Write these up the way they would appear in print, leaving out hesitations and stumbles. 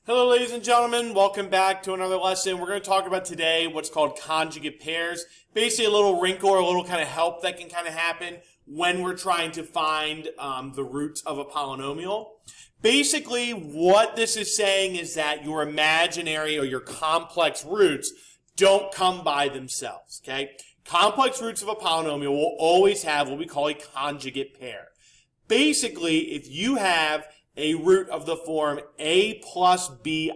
Hello, ladies and gentlemen. Welcome back to another lesson. We're going to talk about today what's called conjugate pairs. Basically, a little wrinkle or a little kind of help that can kind of happen when we're trying to find the roots of a polynomial. Basically, what this is saying is that your imaginary or your complex roots don't come by themselves, okay? Complex roots of a polynomial will always have what we call a conjugate pair. Basically, if you have a root of the form a plus bi,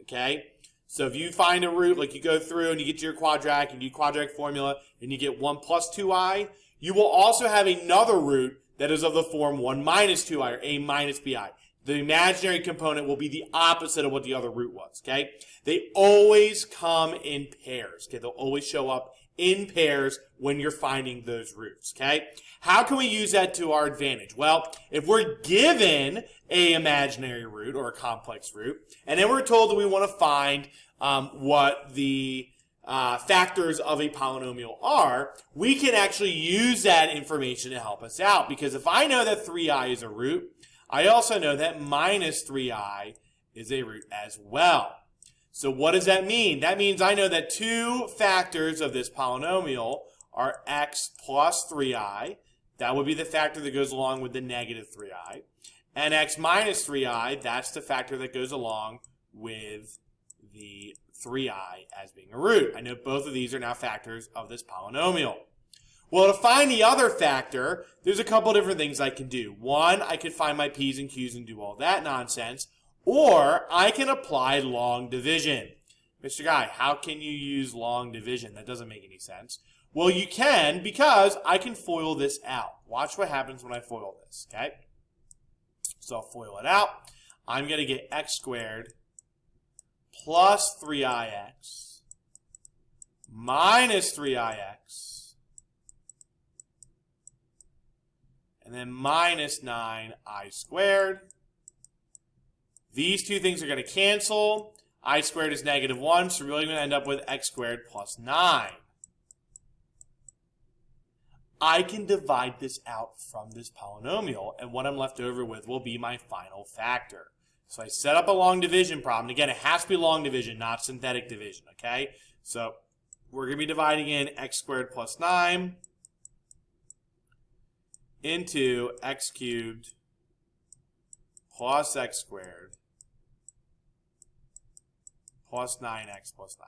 okay? So if you find a root, like you go through and you get to your quadratic and you do quadratic formula and you get 1 plus 2i, you will also have another root that is of the form 1 minus 2i or a minus bi. The imaginary component will be the opposite of what the other root was, okay? They always come in pairs, okay? They'll always show up in pairs when you're finding those roots, okay? How can we use that to our advantage? Well, if we're given a imaginary root or a complex root, and then we're told that we want to find what the factors of a polynomial are, we can actually use that information to help us out. Because if I know that 3i is a root, I also know that minus 3i is a root as well. So what does that mean? That means I know that two factors of this polynomial are x plus 3i. That would be the factor that goes along with the negative 3i. And x minus 3i, that's the factor that goes along with the 3i as being a root. I know both of these are now factors of this polynomial. Well, to find the other factor, there's a couple different things I can do. One, I could find my p's and q's and do all that nonsense. Or I can apply long division. Mr. Guy, how can you use long division? That doesn't make any sense. Well, you can because I can FOIL this out. Watch what happens when I FOIL this, okay? So I'll FOIL it out. I'm going to get x squared plus 3ix minus 3ix and then minus 9i squared. These two things are going to cancel. I squared is negative 1, so we're really going to end up with x squared plus 9. I can divide this out from this polynomial, and what I'm left over with will be my final factor. So I set up a long division problem. Again, it has to be long division, not synthetic division, okay? So we're going to be dividing in x squared plus 9 into x cubed plus x squared plus 9x plus 9.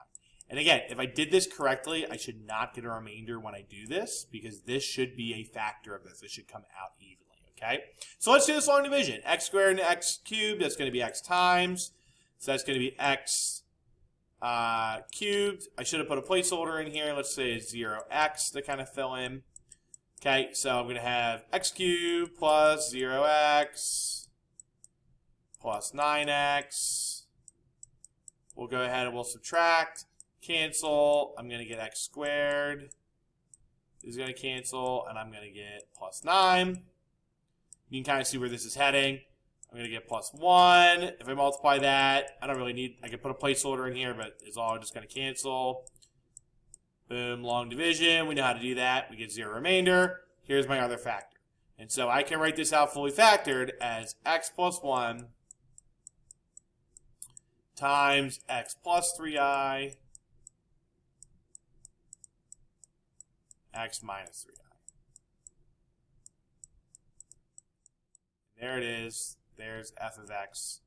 And again, if I did this correctly, I should not get a remainder when I do this because this should be a factor of this. It should come out evenly, okay? So let's do this long division. X squared and x cubed, that's going to be x times. So that's going to be x cubed. I should have put a placeholder in here. Let's say 0x to kind of fill in. Okay, so I'm going to have x cubed plus 0x plus 9x. We'll go ahead and we'll subtract, cancel. I'm going to get x squared. This is going to cancel, and I'm going to get plus 9. You can kind of see where this is heading. I'm going to get plus 1. If I multiply that, I don't really need, I can put a placeholder in here, but it's all just going to cancel. Boom, long division. We know how to do that. We get 0 remainder. Here's my other factor. And so I can write this out fully factored as x plus 1 times x plus 3i, x minus 3i. There it is. There's f of x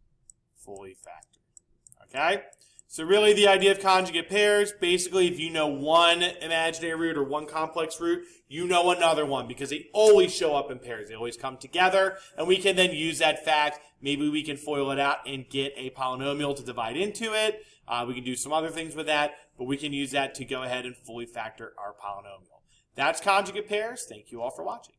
fully factored. Okay? So really the idea of conjugate pairs, basically if you know one imaginary root or one complex root, you know another one because they always show up in pairs. They always come together, and we can then use that fact. Maybe we can FOIL it out and get a polynomial to divide into it. We can do some other things with that, but we can use that to go ahead and fully factor our polynomial. That's conjugate pairs. Thank you all for watching.